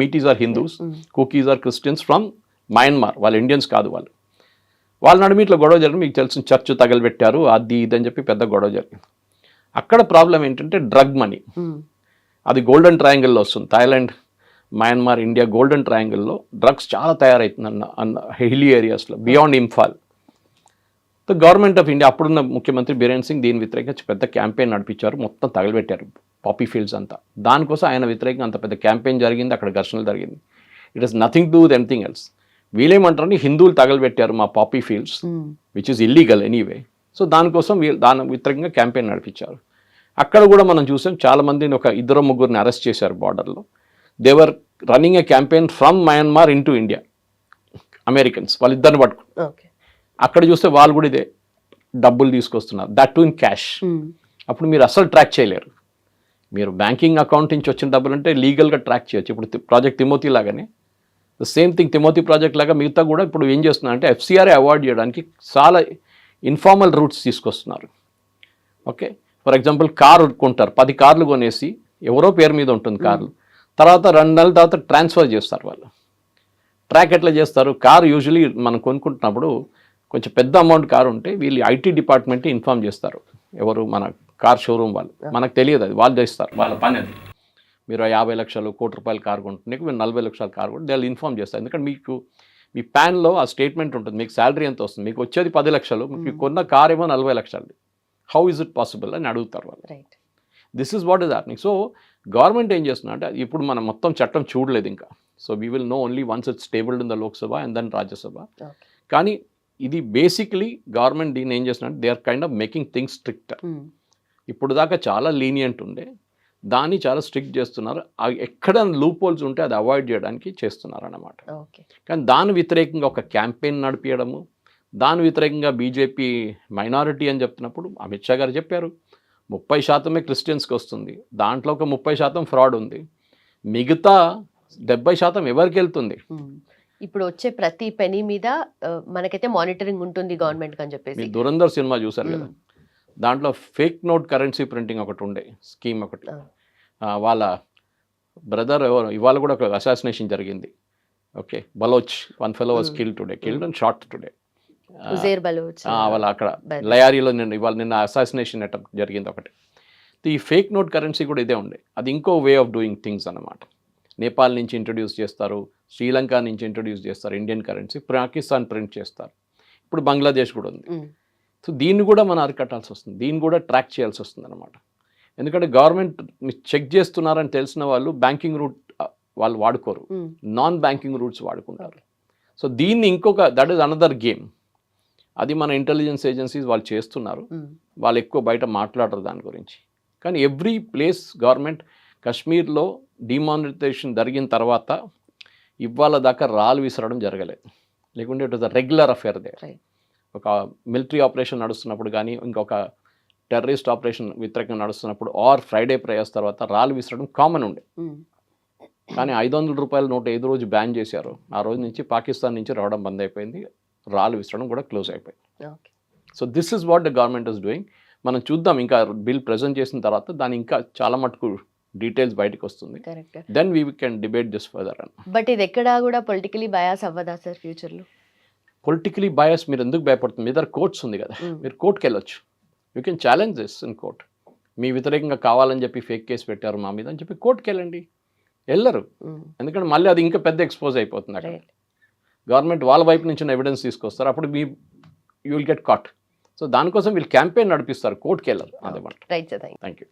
Meiteis are Hindus, Kukis are Christians from Myanmar, వాళ్ళు ఇండియన్స్ కాదు. వాళ్ళ నడుమ ఇట్లా గొడవ జరిగింది. మీకు తెలిసిన చర్చ్ తగలబెట్టారు, అది ఇదని చెప్పి పెద్ద గొడవ జరిగింది. అక్కడ ప్రాబ్లం ఏంటంటే డ్రగ్ మనీ. అది గోల్డెన్ ట్రయాంగిల్లో వస్తుంది. థాయిలాండ్, మయన్మార్, ఇండియా గోల్డెన్ ట్రయాంగిల్లో డ్రగ్స్ చాలా తయారవుతుంది అన్న హిల్లీ ఏరియాస్లో beyond Imphal. The government of India అప్పుడున్న ముఖ్యమంత్రి బీరేన్ సింగ్ దీని వ్యతిరేకంగా పెద్ద క్యాంపెయిన్ నడిపించారు, మొత్తం తగలబెట్టారు పాపీ ఫీల్డ్స్ అంతా. దానికోసం ఆయన వ్యతిరేకంగా అంత పెద్ద క్యాంపెయిన్ జరిగింది, అక్కడ ఘర్షణలు జరిగింది. It is nothing to with anything else. వీళ్ళేమంటారని హిందువులు తగలబెట్టారు మా poppy fields, which is illegal anyway. So దానికోసం దాని వ్యతిరేకంగా క్యాంపెయిన్ నడిపించారు. అక్కడ కూడా మనం చూసాం చాలామందిని, ఒక 2-3 అరెస్ట్ చేశారు బార్డర్లో. They were running a campaign from Myanmar in to India. Americans వాళ్ళిద్దరిని పట్టుకున్నారు. అక్కడ చూస్తే వాళ్ళు కూడా ఇదే డబ్బులు తీసుకొస్తున్నారు, దట్ టు ఇన్ క్యాష్. అప్పుడు మీరు అసలు ట్రాక్ చేయలేరు. మీరు బ్యాంకింగ్ అకౌంట్ నుంచి వచ్చిన డబ్బులు అంటే లీగల్గా ట్రాక్ చేయొచ్చు. ఇప్పుడు ప్రాజెక్ట్ తిమోతి లాగానే the same thing, Timothy project లాగా మిగతా కూడా ఇప్పుడు ఏం చేస్తున్నారంటే FCRA అవాయిడ్ చేయడానికి చాలా ఇన్ఫార్మల్ రూట్స్ తీసుకొస్తున్నారు. ఓకే, ఫర్ ఎగ్జాంపుల్ కారు కొంటారు, 10 కార్లు కొనేసి ఎవరో పేరు మీద ఉంటుంది కార్లు, తర్వాత 2 నెలల తర్వాత ట్రాన్స్ఫర్ చేస్తారు వాళ్ళు. ట్రాక్ ఎట్లా చేస్తారు, కారు యూజువలీ మనం కొనుక్కుంటున్నప్పుడు కొంచెం పెద్ద అమౌంట్ కారు ఉంటే వీళ్ళు IT డిపార్ట్మెంట్ ఇన్ఫార్మ్ చేస్తారు, ఎవరు మన కార్ షోరూమ్ వాళ్ళు. మనకు తెలియదు, అది వాళ్ళు చేస్తారు, వాళ్ళ పని అది. మీరు 50 లక్షలు, ₹1,00,00,000 కారు కొంటున్నాయి, మీరు 40 లక్షల కారు కొంటే వాళ్ళు ఇన్ఫార్మ్ చేస్తారు. ఎందుకంటే మీకు మీ ప్యాన్లో ఆ స్టేట్మెంట్ ఉంటుంది, మీకు శాలరీ ఎంత వస్తుంది, మీకు వచ్చేది 10 లక్షలు, మీకు కొన్న కార్ ఏమో 40 లక్షలు. హౌ ఇస్ ఇట్ పాసిబుల్ అని అడుగుతారు వాళ్ళు. This is what is happening. So government ఏం చేస్తున్నా అంటే ఇప్పుడు మనం మొత్తం చట్టం చూడలేదు ఇంకా. So we will know only once it's tabled in the Lok Sabha and then Rajya Sabha. కానీ ఇది బేసిక్లీ గవర్నమెంట్ దీన్ని ఏం చేస్తున్నా అంటే they are kind of making things strict. ఇప్పుడు దాకా చాలా లీనియంట్ ఉండే దాన్ని చాలా స్ట్రిక్ట్ చేస్తున్నారు. ఎక్కడ లూప్ హోల్స్ ఉంటే అది అవాయిడ్ చేయడానికి చేస్తున్నారు అన్నమాట. కానీ దాని వ్యతిరేకంగా ఒక క్యాంపెయిన్ నడిపించడము, దాని వ్యతిరేకంగా బీజేపీ మైనారిటీ అని చెప్తున్నప్పుడు అమిత్ షా గారు చెప్పారు 30% క్రిస్టియన్స్కి వస్తుంది, దాంట్లో ఒక 30% ఫ్రాడ్ ఉంది, మిగతా 70% ఎవరికి వెళ్తుంది. ఇప్పుడు వచ్చే ప్రతి పెనీ మీద మనకైతే మానిటరింగ్ ఉంటుంది గవర్నమెంట్ అని చెప్పేసి. దురంధర్ సినిమా చూసారు కదా, దాంట్లో ఫేక్ నోట్ కరెన్సీ ప్రింటింగ్ ఒకటి ఉండే స్కీమ్ ఒకటి. వాళ్ళ బ్రదర్ ఎవరు ఇవాళ కూడా ఒక అసాసినేషన్ జరిగింది. Okay, Baloch, one fellow was killed and shot today. వాళ్ళ అక్కడ లయారీలో నిన్న అసాసినేషన్ అటెంప్ట్ జరిగింది ఒకటి. ఈ ఫేక్ నోట్ కరెన్సీ కూడా ఇదే ఉండే. అది ఇంకో వే ఆఫ్ డూయింగ్ థింగ్స్ అన్నమాట. నేపాల్ నుంచి ఇంట్రడ్యూస్ చేస్తారు, శ్రీలంక నుంచి ఇంట్రడ్యూస్ చేస్తారు ఇండియన్ కరెన్సీ, పాకిస్తాన్ ప్రింట్ చేస్తారు, ఇప్పుడు బంగ్లాదేశ్ కూడా ఉంది. సో దీన్ని కూడా మనం అరికట్టాల్సి వస్తుంది, దీన్ని కూడా ట్రాక్ చేయాల్సి వస్తుంది అనమాట. ఎందుకంటే గవర్నమెంట్ చెక్ చేస్తున్నారని తెలిసిన వాళ్ళు బ్యాంకింగ్ రూట్ వాళ్ళు వాడుకోరు, నాన్ బ్యాంకింగ్ రూట్స్ వాడుకుంటారు. సో దీన్ని ఇంకొక దట్ ఈస్ అనదర్ గేమ్. అది మన ఇంటెలిజెన్స్ ఏజెన్సీస్ వాళ్ళు చేస్తున్నారు. వాళ్ళు ఎక్కువ బయట మాట్లాడరు దాని గురించి. కానీ ఎవ్రీ ప్లేస్ గవర్నమెంట్ కాశ్మీర్లో డిమానిటైజేషన్ జరిగిన తర్వాత ఇవాళ దాకా రాళ్ళు విసరడం జరగలేదు. లేకుంటే it was a regular affair they. ఒక మిలిటరీ ఆపరేషన్ నడుస్తున్నప్పుడు కానీ ఇంకొక టెర్రరిస్ట్ ఆపరేషన్ వ్యతిరేకంగా నడుస్తున్నప్పుడు ఆర్ ఫ్రైడే ప్రేయర్స్ తర్వాత రాళ్ళు విసరడం కామన్ ఉండే. కానీ 500 రూపాయల నోటు ఏదో రోజు బ్యాన్ చేశారు. ఆ రోజు నుంచి పాకిస్తాన్ నుంచి రావడం బంద్ అయిపోయింది. రాళ్ళు విసరడం కూడా క్లోజ్ అయిపోయింది. So this is what the government is doing. మనం చూద్దాం, ఇంకా బిల్ ప్రజెంట్ చేసిన తర్వాత దాని ఇంకా చాలా మటుకు డీటెయిల్స్ బయటకు వస్తుంది. Then we can debate this further అని. బట్ ఇది ఎక్కడా కూడా పొలిటికలీ బయాస్ అవ్వదా సార్ ఫ్యూచర్లో? పొలిటికలీ బయాస్ మీరు ఎందుకు భయపడుతుంది? మీ దగ్గర కోర్ట్స్ ఉంది కదా, మీరు కోర్టుకి వెళ్ళొచ్చు. You can challenge this in court. మీ వ్యతిరేకంగా కావాలని చెప్పి ఫేక్ కేసు పెట్టారు మా మీద అని చెప్పి కోర్టుకి వెళ్ళండి. వెళ్ళరు, ఎందుకంటే మళ్ళీ అది ఇంకా పెద్ద ఎక్స్పోజ్ అయిపోతుంది. అక్కడ గవర్నమెంట్ వాళ్ళ వైపు నుంచి ఎవిడెన్స్ తీసుకొస్తారు, అప్పుడు you will get caught. So దానికోసం వీళ్ళు క్యాంపెయిన్ నడిపిస్తారు, కోర్టుకి వెళ్ళరు. అదే మాట. Right sir, thank you.